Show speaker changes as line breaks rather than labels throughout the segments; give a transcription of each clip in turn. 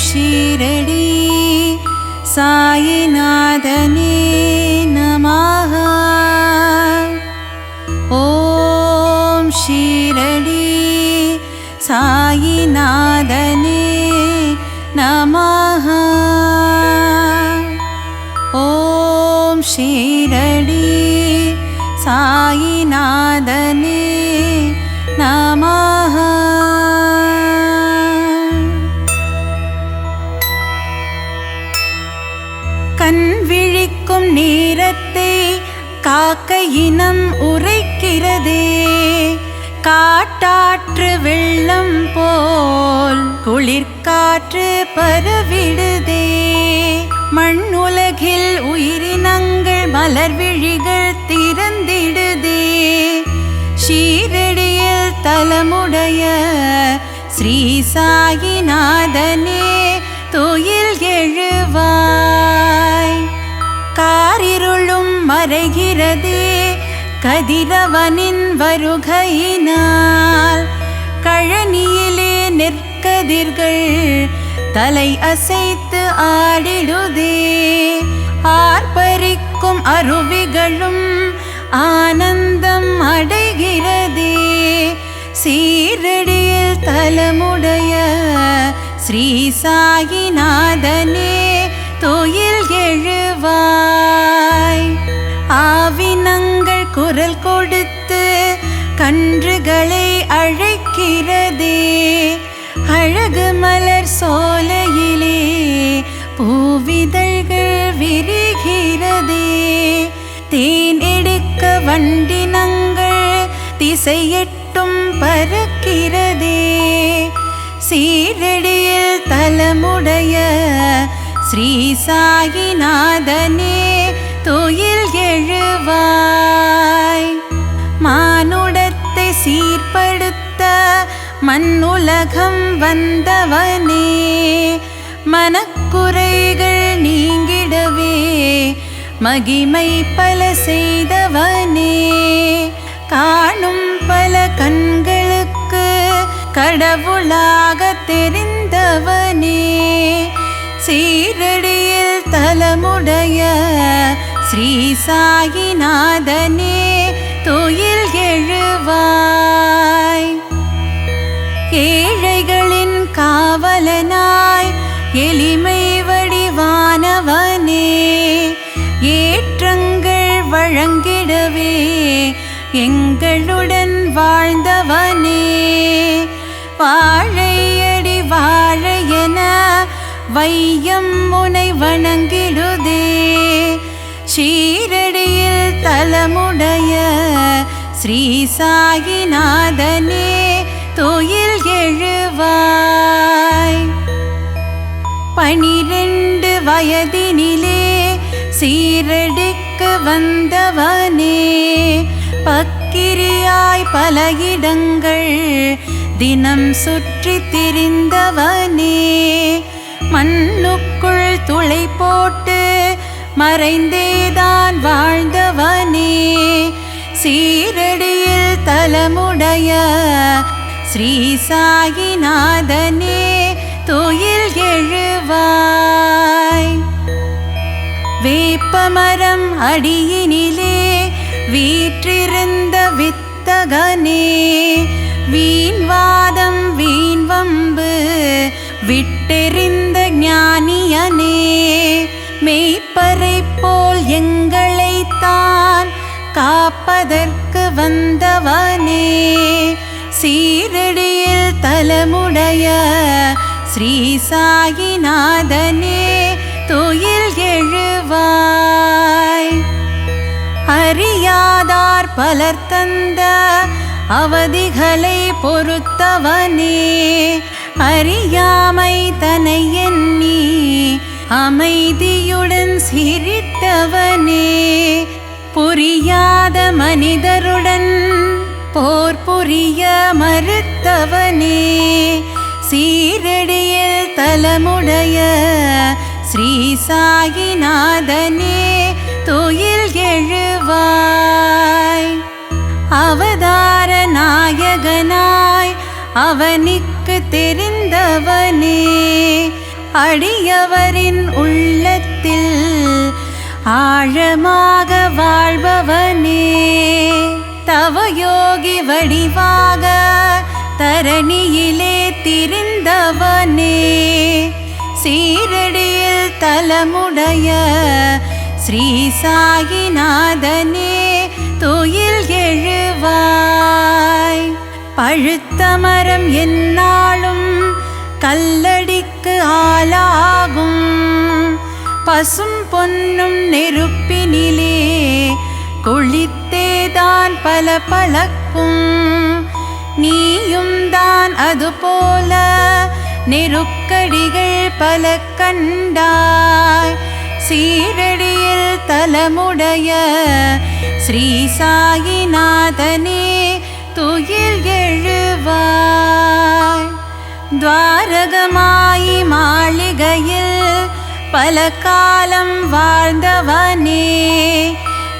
ஷீரடி சாயிநாதனே நமஹ. ஓம் ஷீரடி சாயிநாதனே நமஹ. ஓம் ஷீரடி சாயிநாதனே நமஹ. கண் விழிக்கும் நேரத்தை காக்க இனம் உரைக்கிறதே, காட்டாற்று வெள்ளம் போல் குளிர்காற்று பரவிடுதே. மண் உலகில் உயிரினங்கள் மலர் விழிகள் திறந்திடுதே. ஷீரடியில் தலமுடைய ஸ்ரீ சாயிநாதனே துயில் எழுவாய். காரிருளும் மறைகிறதே கதிரவனின் வருகையினால். கழனியிலே நெற்கதிர்கள் தலை அசைத்து ஆடிடுதே. ஆர்ப்பரிக்கும் அருவிகளும் ஆனந்தம் அடைகிறதே. சீரடியில் தலமுடைய ஸ்ரீ சாயிநாதனே துயில் எழுவாய். ஆவினங்கள் குரல் கொடுத்து கன்றுகளை அழைக்கிறதே. அழகு மலர் சோலையிலே பூவிதழ்கள் விரிகிறதே. தேன் எடுக்க வண்டினங்கள் திசையெட்டும் பறக்கிறதே. சீரடியில் தலமுடைய ஸ்ரீ சாயிநாதனே துயில் எழுவாய். மானுடத்தை சீர்படுத்த மண்ணுலகம் வந்தவனே, மனக்குறைகள் நீங்கிடவே மகிமை பல செய்தவனே. காணும் பல கண்களுக்கு கடவுளாக தெரிந்தவனே. சீரடியில் தலமுடைய ஸ்ரீ சாயிநாதனே துயில் எழுவாய். ஏழைகளின் காவலனாய் எளிமை வடிவானவனே, ஏற்றங்கள் வழங்கிடவே எங்களுடன் வாழ்ந்தவனே. வாழையடி வாழையென வையம் முனை வணங்கிடுதே. ஷீரடியில் தலமுடைய ஸ்ரீ சாயிநாதனே துயில் எழுவாய். 12 வயதினிலே சீரடிக்கு வந்தவனே, பக்கிரியாய் பல இடங்கள் தினம் சுற்றி திரிந்தவனே. மண்ணுக்குள் துளை போட்டு மறைந்தேதான் வாழ்ந்தவனே. சீரடியில் தலமுடைய ஸ்ரீ சாயிநாதனே துயில் எழுவாய். வேப்பமரம் அடியினிலே வீற்றிருந்த வித்தகனே, வீண்வாதம் வீண் வம்பு விட்டெறிந்த ஞானியனே. மெய்ப்பறை போல் எங்களைத்தான் காப்பதற்கு வந்தவனே. சீரடியில் தலமுடைய ஸ்ரீ சாயிநாதனே துயில் எழுவாய். அறியாதார் பலர் தந்த அவதிகளை பொறுத்தவனே, அறியாமை தனை எண்ணி அமைதியுடன் சிரித்தவனே. புரியாத மனிதருடன் போர் புரிய மறுத்தவனே. சீரடியில் தலமுடைய ஸ்ரீ சாயிநாதனே துயில் எழுவாய். அவதார நாயகனாய் அவனுக்கு தெரிந்தவனே, அடியவரின் உள்ளத்தில் ஆழமாக வாழ்பவனே, தவயோகி வடிவாக தரணியிலே திரிந்தவனே, சீரடியில் தலமுடைய ஸ்ரீ சாயிநாதனே துயில் எழுவாய். பழுத்த மரம் எந்நாளும் கல்லடிக்கு ஆளாகும், பசும் பொன்னும் நெருப்பினிலே குளித்தேதான் பல பழக்கும். நீயும் தான் அதுபோல நெருக்கடிகள் பல கண்டாய், சீரடியில் தலமுடைய ஸ்ரீ சாயிநாதனே துயில் எழுவாய். துவாரகமாயி மாளிகையில் பல காலம் வாழ்ந்தவனே,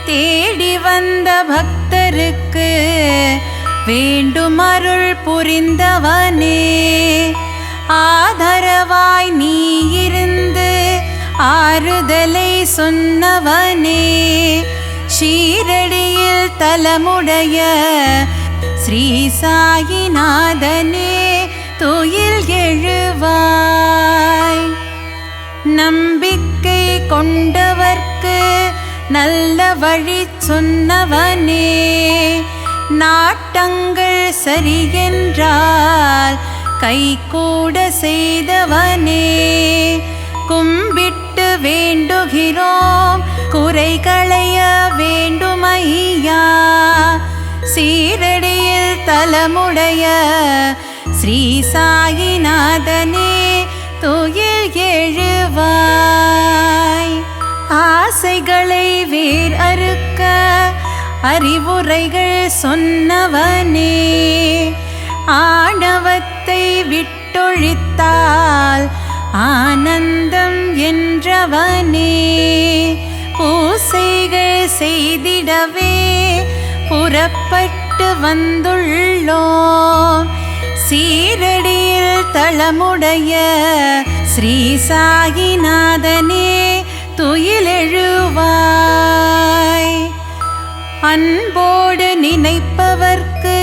தேடி வந்த பக்தருக்கு வேண்டுமருள் புரிந்தவனே, ஆதரவாய் நீ இருந்து ஆறுதலை சொன்னவனே, ஷீரடியில் தலமுடைய ஸ்ரீ சாயிநாதனே துயில் எழுவாய். நம்பிக்கை கொண்டவர்க்கு நல்ல வழி சொன்னவனே, நாட்டங்கள் சரியென்றால் கைகூட செய்தவனே, கும்பிட்டு வேண்டுகிறோம் குறைகளைய வேண்டுமையா, சீரடியில் தலமுடைய ஸ்ரீ சாயிநாதனே துயில் எழுவாய். ஆசைகளை வேர் அறுக்க அறிவுரைகள் சொன்னவனே, ஆணவத்தை விட்டொழித்தால் ஆனந்தம் என்றவனே, பூசைகள் செய்திடவே புறப்பட்டு வந்துள்ளோம், சீரடியில் தலமுடைய ஸ்ரீ சாயிநாதனே துயில் எழுவாய். அன்போடு நினைப்பவர்க்கு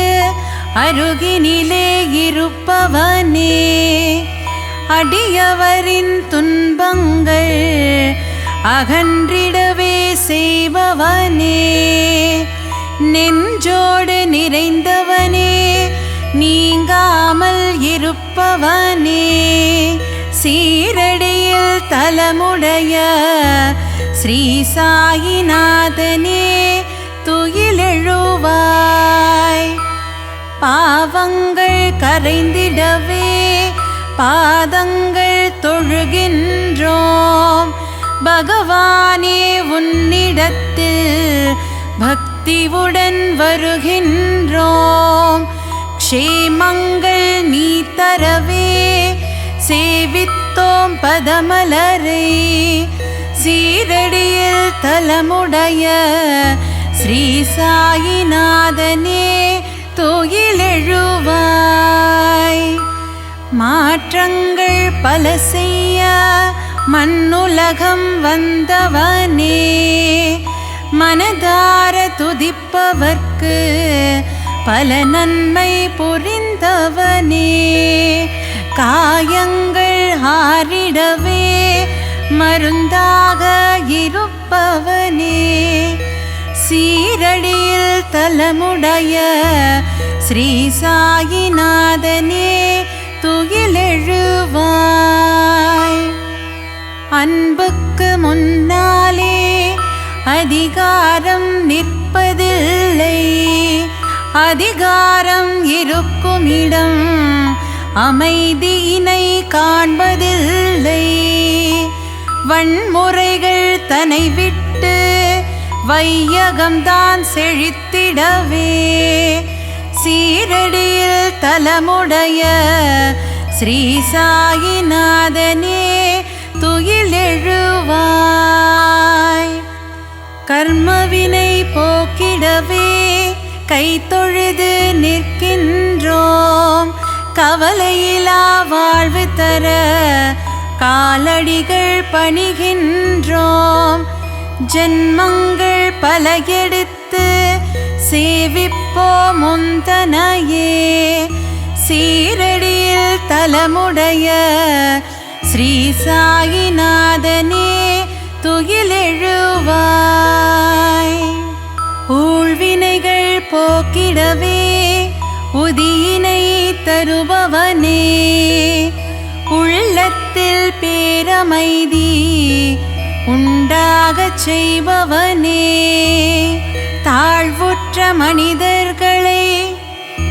அருகினிலே இருப்பவனே, அடியவரின் துன்பங்கள் அகன்றிடவே செய்பவனே, நெஞ்சோடு நிறைந்தவனே நீங்காமல் இருப்பவனே, சீரடியில் தலமுடைய ஸ்ரீ சாயிநாதனே துயில் எழுவாய். பாவங்கள் கரைந்திடவே பாதங்கள் தொழுகின்றோம், பகவானே உன்னிடத்தில் பக்தியுடன் வருகின்றோம், க்ஷேமங்கள் நீ தரவே சேவித்தோம் பதமலரை, சீரடியில் தலமுடைய ஸ்ரீ சாயிநாதனே துயில் எழுவாய். மாற்றங்கள் பல செய்ய மண்ணுலகம் வந்தவனே, மனதார துதிப்பவர்க்கு பல நன்மை புரிந்தவனே, காயங்கள் ஆறிடவே மருந்தாக இருப்பவனே, சீரடியில் தலமுடைய ஸ்ரீ சாயிநாதனே துயில் எழுவாய். அன்புக்கு முன்னாலே அதிகாரம் நிற்பதில்லை, அதிகாரம் இருக்குமிடம் அமைதியினை காண்பதில்லை, வன்முறைகள் தன்னை விட்டு வையகம்தான் செழித்திடவே, சீரடியில் தலமுடைய ஸ்ரீ சாயிநாதனே துயில் எழுவாய். கர்மவினை போக்கிடவே கை தொழுது நிற்கின்றோம், கவலையிலா வாழ்வு தர காலடிகள் பணிகின்றோம். ஜென்மங்கள் பல எடுத்து சேவிப்போம் முந்தனையே. சீரடியில் தலமுடைய ஸ்ரீ சாயிநாதனே துயிலெழுவாய். ஊழ்வினைகள் போக்கிடவே உதியினை தருபவனே. உள்ளத்தில் பேரமைதி உண்டாகச் செய்பவனே. தாழ்வுற்ற மனிதர்களை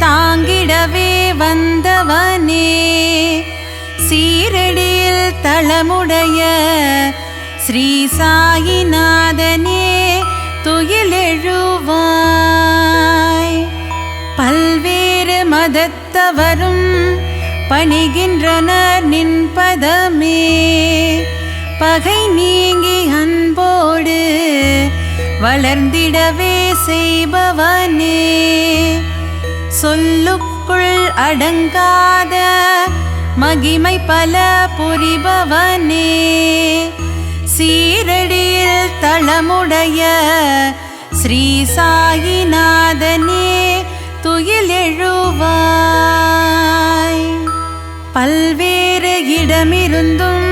தாங்கிடவே வந்தவனே. சீரடியில் தலமுடைய ஸ்ரீ சாயிநாதனே துயிலெழுவாய். பல்வேறு மதத்தவரும் பணிகின்றனர் நின் பதமே. பகை நீங்கி அன்போடு வளர்ந்திடவே செய்பவனே. சொல்லுக்குள் அடங்காத மகிமை பல புரிபவனே. சீரடியில் தலமுடைய ஸ்ரீ சாயிநாதனே துயிலெழுவாய். பல்வேறு இடமிருந்தும்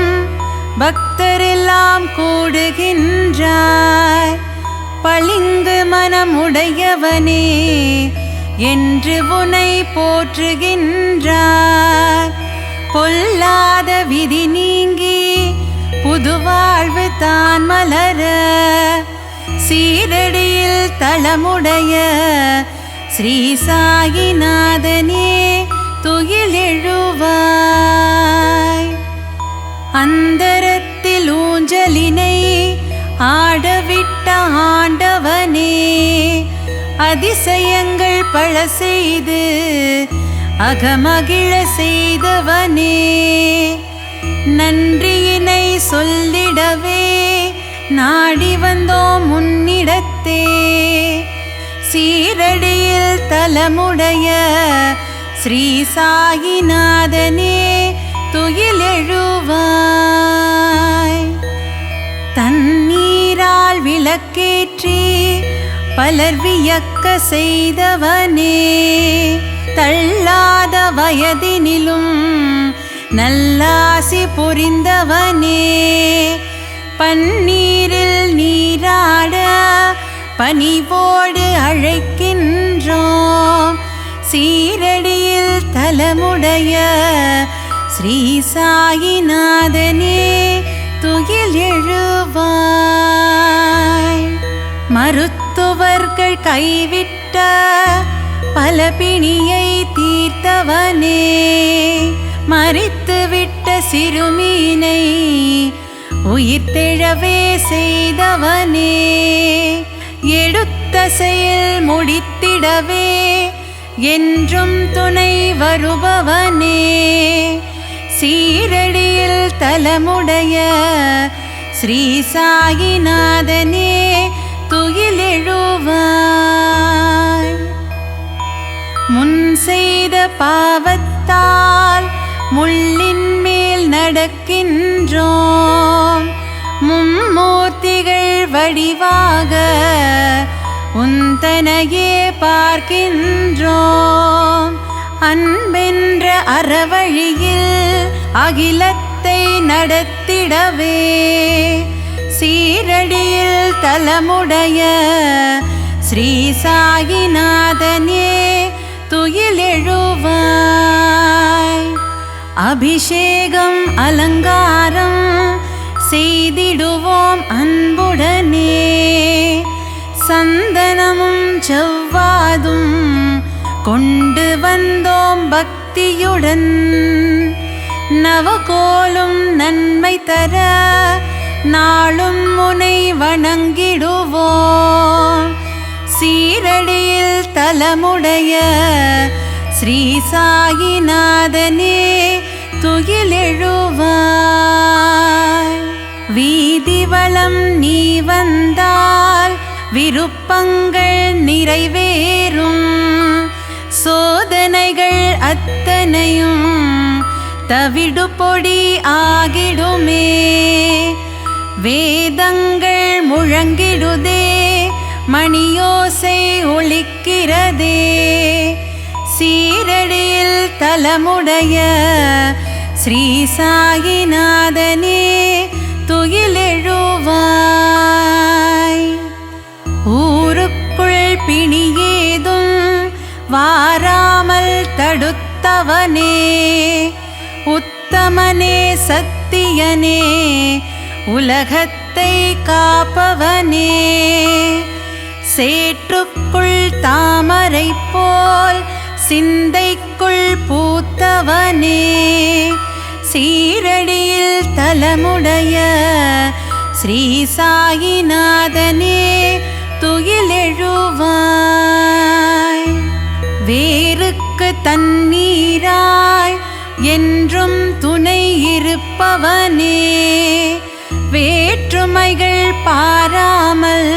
பக்தரெல்லாம் கூடுகின்றாய். பளிங்கு மனமுடையவனே என்று உனை போற்றுகின்றாய். பொல்லாத விதி நீங்கி புதுவாழ்வு தான் மலர. சீரடியில் தலமுடைய ஸ்ரீ சாயிநாதனே துயிலெழுவாய். அந்தரத்தில் ஊஞ்சலினை ஆடவிட்ட ஆண்டவனே. அதிசயங்கள் பல செய்து அகமகிழ செய்தவனே. நன்றியினை சொல்லிடவே நாடி வந்தோம் முன்னிடத்தே. சீரடியில் தலமுடைய ஸ்ரீ சாயிநாதனே துயிலெழுவாய். தண்ணீரால் விளக்கேற்றி பலர் வியக்க செய்தவனே. தள்ளாத வயதினிலும் நல்லாசி புரிந்தவனே. பன்னீரில் நீராட பணிவோடு அழைக்கின்றோம். சீரடியில் தலமுடைய ஸ்ரீ சாயிநாதனே துயிலெழுவாய். மருத்துவர்கள் கைவிட்ட பல பிணியை தீர்த்தவனே. மரித்துவிட்ட சிறுமீனை உயிர்த்தெழவே செய்தவனே. எடுத்த செயல் முடித்திடவே என்றும் துணை வருபவனே. சீரடியில் தலமுடைய ஸ்ரீ சாயிநாதனே துயிலெழுவாய். முன் செய்த பாவத்தால் முள்ளின் மேல் நடக்கின்றோம். மும்மூர்த்திகள் வடிவாக உந்தனையே பார்க்கின்றோம். அன்பென்ற அறவழியில் அகிலத்தை நடத்திடவே சீரடியில் தலமுடைய ஸ்ரீ சாயிநாதனே துயிலெழுவாய். அபிஷேகம் அலங்காரம் செய்திடுவோம் அன்புடனே. சந்தனமும் செவ்வாதும் கொண்டு வந்தோம் பக்தியுடன். நவகோலும் நன்மை தர நாளும் முனை வணங்கிடுவோம். சீரடியில் தலமுடைய ஸ்ரீ சாயிநாதனே துயிலெழுவாய். வீதி வளம் நீ வந்தால் விருப்பங்கள் நிறைவேறும். சோதனைகள் அத்தனையும் தவிடு பொடி ஆகிடுமே. வேதங்கள் முழங்கிடுதே, மணியோசை ஒலிக்கிறதே. சீரடியில் தலமுடைய ஸ்ரீ சாயிநாதனே துயிலெழுவாய். ஊருக்குள் பிணியேதும் வாராமல் தடுத்தவனே, உத்தமனே சத்தியனே உலகத்தை காப்பவனே. சேற்றுக்குள் தாமரை போல் சிந்தைக்குள் பூத்தவனே, சீரடியில் தலமுடைய ஸ்ரீ சாயிநாதனே துயிலெழுவாய். வேருக்கு தண்ணீராய் என்றும் துணை இருப்பவனே, வேற்றுமைகள் பாராமல்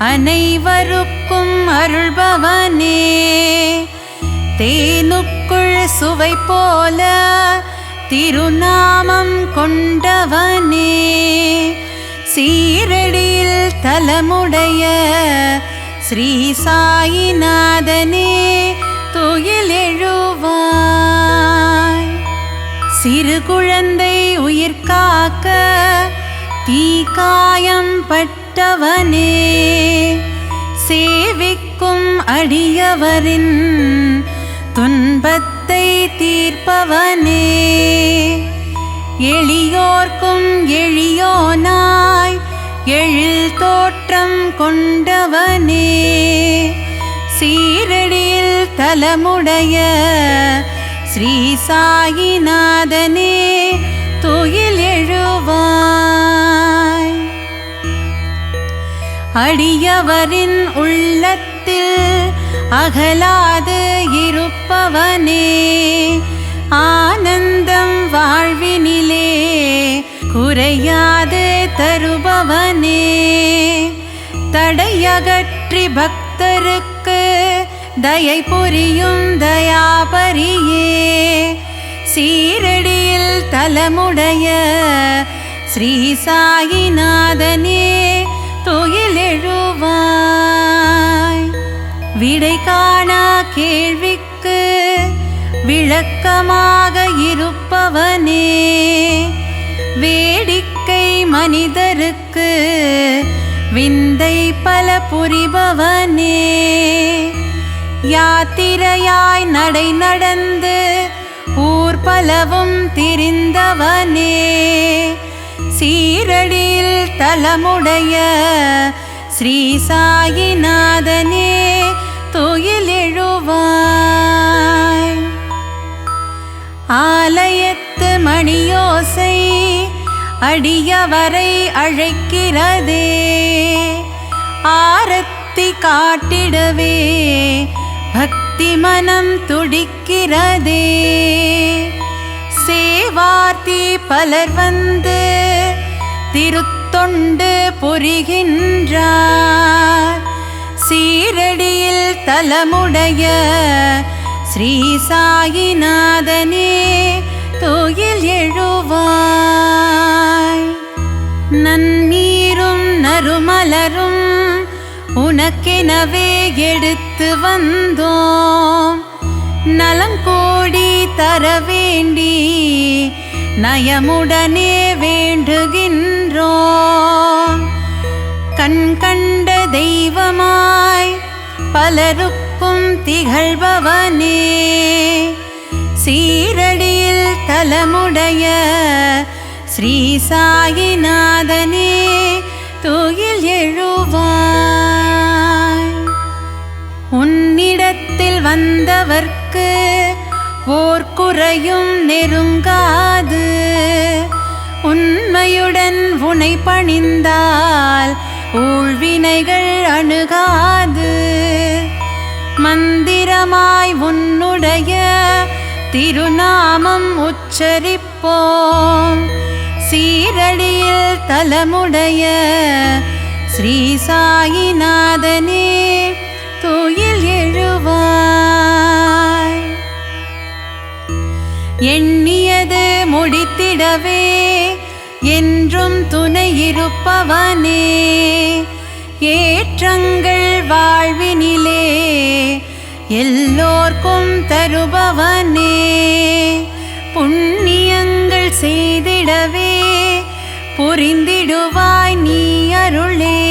அனைவருக்கும் அருள்பவனே. தேனுக்குள் சுவை போல திருநாமம் கொண்டவனே, சீரடியில் தலமுடைய ஸ்ரீ சாயிநாதனே துயிலெழுவாய். சிறு குழந்தை உயிர் காக்க தீக்காயம் பட்டவனே, சேவிக்கும் அடியவரின் துன்பத்தை தீர்ப்பவனே. எளியோர்க்கும் எளியோனாய் எழில் தோற்றம் கொண்டவனே, சீரடியில் தலமுடைய ஸ்ரீ சாயிநாதனே துயிலெழுவாய். அடியவரின் உள்ளத்தில் அகலாது இருப்பவனே, ஆனந்தம் வாழ்வினிலே குறையாது தருபவனே. தடையகற்றி பக்தருக்கு தயை புரியும் தயாபரியே, சீரடியில் தலமுடைய ஸ்ரீ சாயிநாதனே துயிலெழுவாய். விடை காணா கேள்விக்கு விளக்கமாக இருப்பவனே, வேடிக்கை மனிதருக்கு விந்தை பல புரிபவனே. யாத்திரையாய் நடை நடந்து ஊர் பலவும் திரிந்தவனே, சீரடியில் தலமுடைய ஸ்ரீ சாயிநாதனே துயிலெழுவாய். ஆலயத்து மணியோசை அடியவரை அழைக்கிறதே, ஆரத்தி காட்டிடவே பக்தி மனம் துடிக்கிறதே. சேவார்த்தி பலர் வந்து திருத்தொண்டு புரிகின்றார், சீரடியில் தலமுடைய ஸ்ரீ சாயிநாதனே துயிலெழுவாய். நன்னீரும் நறுமலரும் உனக்கெனவே எடுத்து வந்தோம், நலங்கோடி தர வேண்டி நயமுடனே வேண்டுகின்றோம். கண் கண்ட தெய்வமாய் பலருக்கும் திகழ்பவனே, சீரடியில் தலமுடைய ஸ்ரீ சாயிநாதனே துயிலெழுவாய். உன்னிடத்தில் வந்தவர்க்கு ஓர் குறையும் நெருங்காது, உண்மையுடன் உனை பணிந்தால் ஊழ்வினைகள் அணுகாது. மந்திரமாய் உன்னுடைய திருநாமம் உச்சரிப்போம், சீரடியில் தலமுடைய ஸ்ரீ சாயிநாதனே துயிலெழுவாய். எண்ணிய முடித்திடவே என்றும் துணை இருப்பவனே. ஏற்றங்கள் வாழ்வினிலே எல்லோர்க்கும் தருபவனே. புண்ணியங்கள் செய்திடவே புரிந்திடுவாய் நீ அருளே.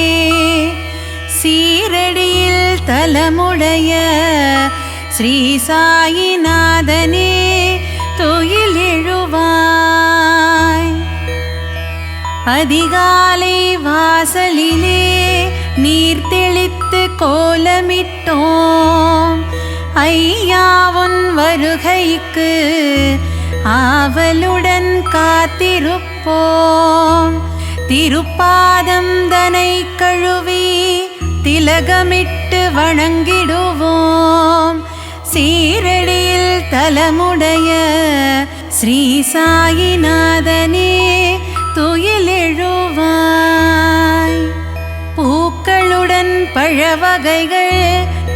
சீரடியில் தலமுடைய ஸ்ரீ சாயிநாதனே துயில் எழுவாய். அதிகாலை வாசலிலே நீர் தெளித்து கோலமிட்டோம். ஐயாவுன் வருகைக்கு ஆவலுடன் காத்திருப்போம். திருப்பாதம் தனை கழுவி திலகமிட்டு வணங்கிடுவோம். சீரடியில் தலமுடைய ஸ்ரீ சாயிநாதனே துயில் எழுவாய். பூக்களுடன் பழவகைகள்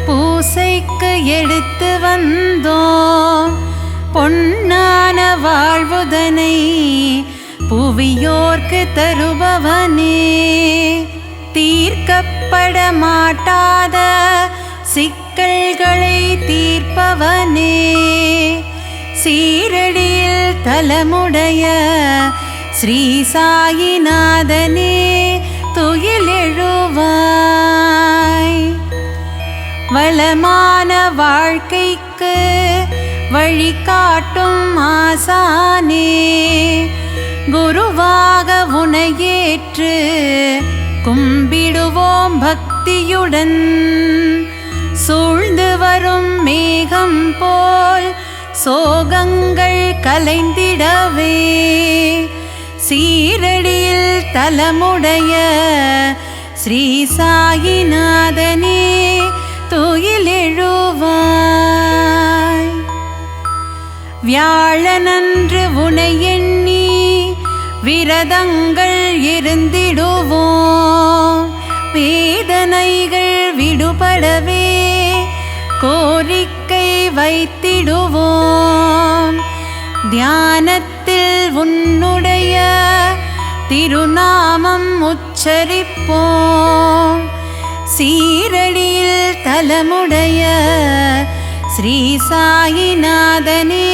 பூசைக்கு எடுத்து வந்தோம். பொன்னான வாழ்வுதனை புவியோர்க்கு தருபவனே. தீர்க்கப்பட மாட்டாத சிக்கல்களை தீர்ப்பவனே. சீரடியில் தலமுடைய ஸ்ரீ சாயிநாதனே துயில் எழுவாய். வளமான வாழ்க்கைக்கு வழிகாட்டும் ஆசானே. குருவாக உனையேற்று கும்பிடுவோம் பக்தியுடன். சூழ்ந்து வரும் மேகம் போல் சோகங்கள் கலைந்திடவே சீரடியில் தலமுடைய ஸ்ரீ சாயிநாதனே துயில் எழுவாய். வியாழனன்று உனை எண்ணி விரதங்கள் இருந்திடுவோம். வேதனைகள் விடுபடவே கோரிக்கை வைத்திடுவோம். தியானத்தில் உன்னுடைய திருநாமம் உச்சரிப்போம். சீரடியில் தலமுடைய ஸ்ரீ சாயிநாதனே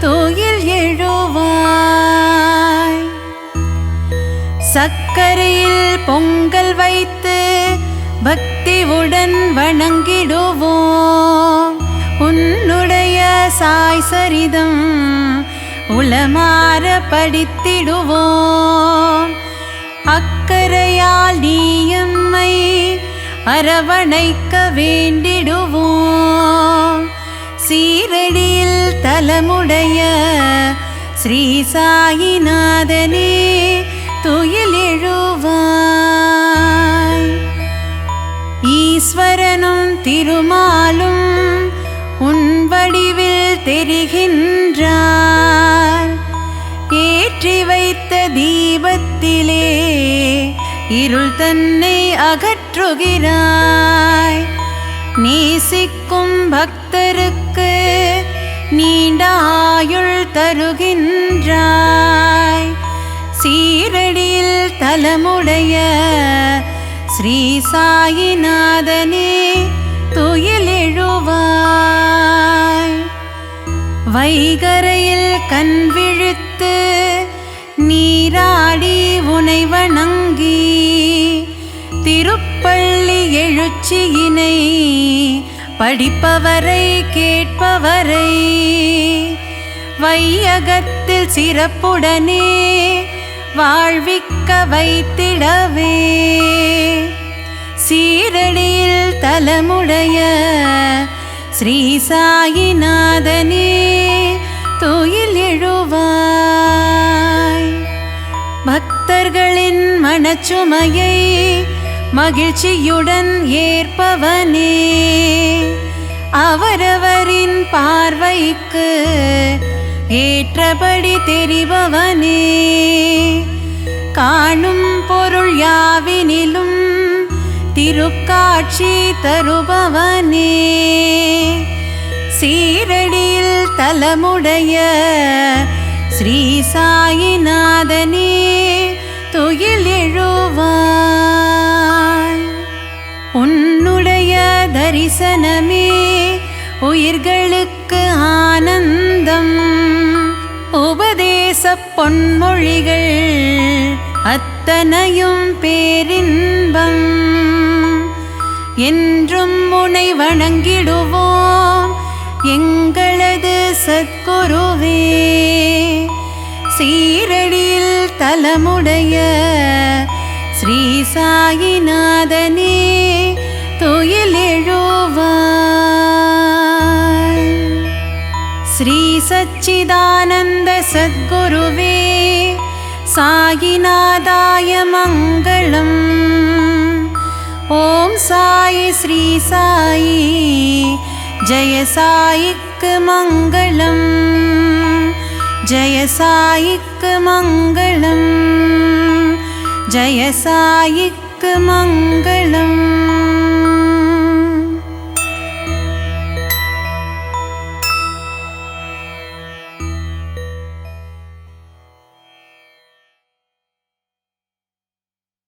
துயில் எழுவாய். சக்கரையில் பொங்கல் வைத்து பக்தியுடன் வணங்கிடுவோம். உன்னுடைய சாய் சரிதம் உளமாற படித்திடுவோம். அக்கரையால் நீ எம்மை அரவணைக்க வேண்டிடுவோம். சீரடியில் தலமுடைய ஸ்ரீ சாயிநாதனே துயில் எழுவாய். ஈஸ்வரனும் திருமாலும் உன் வடிவில் தெரிகின்றார். ஏற்றி வைத்த தீபத்திலே இருள் தன்னை அகற்றுகிறாய். நேசிக்கும் பக்தருக்கு நீண்ட ஆயுள் தருகின்றாய். சீரடியில் தலமுடைய ஸ்ரீ சாயிநாதனே துயில் எழுவாய். வைகரையில் கண் விழித்து நீராடி உனை வணங்கி திருப்பள்ளி எழுச்சியினை படிப்பவரை கேட்பவரை வையகத்தில் சிறப்புடனே வாழ்விக்க வைத்திடவே சீரடியில் தலமுடைய ஸ்ரீ சாயிநாதனே துயில் எழுவாய். பக்தர்களின் மனச்சுமையை மகிழ்ச்சியுடன் ஏற்பவனே, அவரவரின் பார்வைக்கு ஏற்றபடி தெரிபவனே, காணும் பொருள் யாவினிலும் திருக்காட்சி தருபவனே, சீரடியில் தலமுடைய ஸ்ரீ சாயிநாதனே துயில் எழுவாய். உன்னுடைய தரிசனமே உயிர்களுக்கு ஆனந்தம். உபதேச பொன்மொழிகள் அத்தனையும் பேரின்பம். என்றும் உனை வணங்கிடுவோம் எங்களது சத்குருவே. சீரடியில் தலமுடைய ஸ்ரீ சாயிநாதனே துயில் எழுவாய். ஸ்ரீ சச்சிதானந்த சத்குருவே சாயிநாதாய மங்களம். ஓம் சாயி ஸ்ரீ சாயி ஜெய சாயிக்கு மங்களம். ஜெய சாயிக்கு மங்களம். ஜெய சாயிக்கு மங்களம்.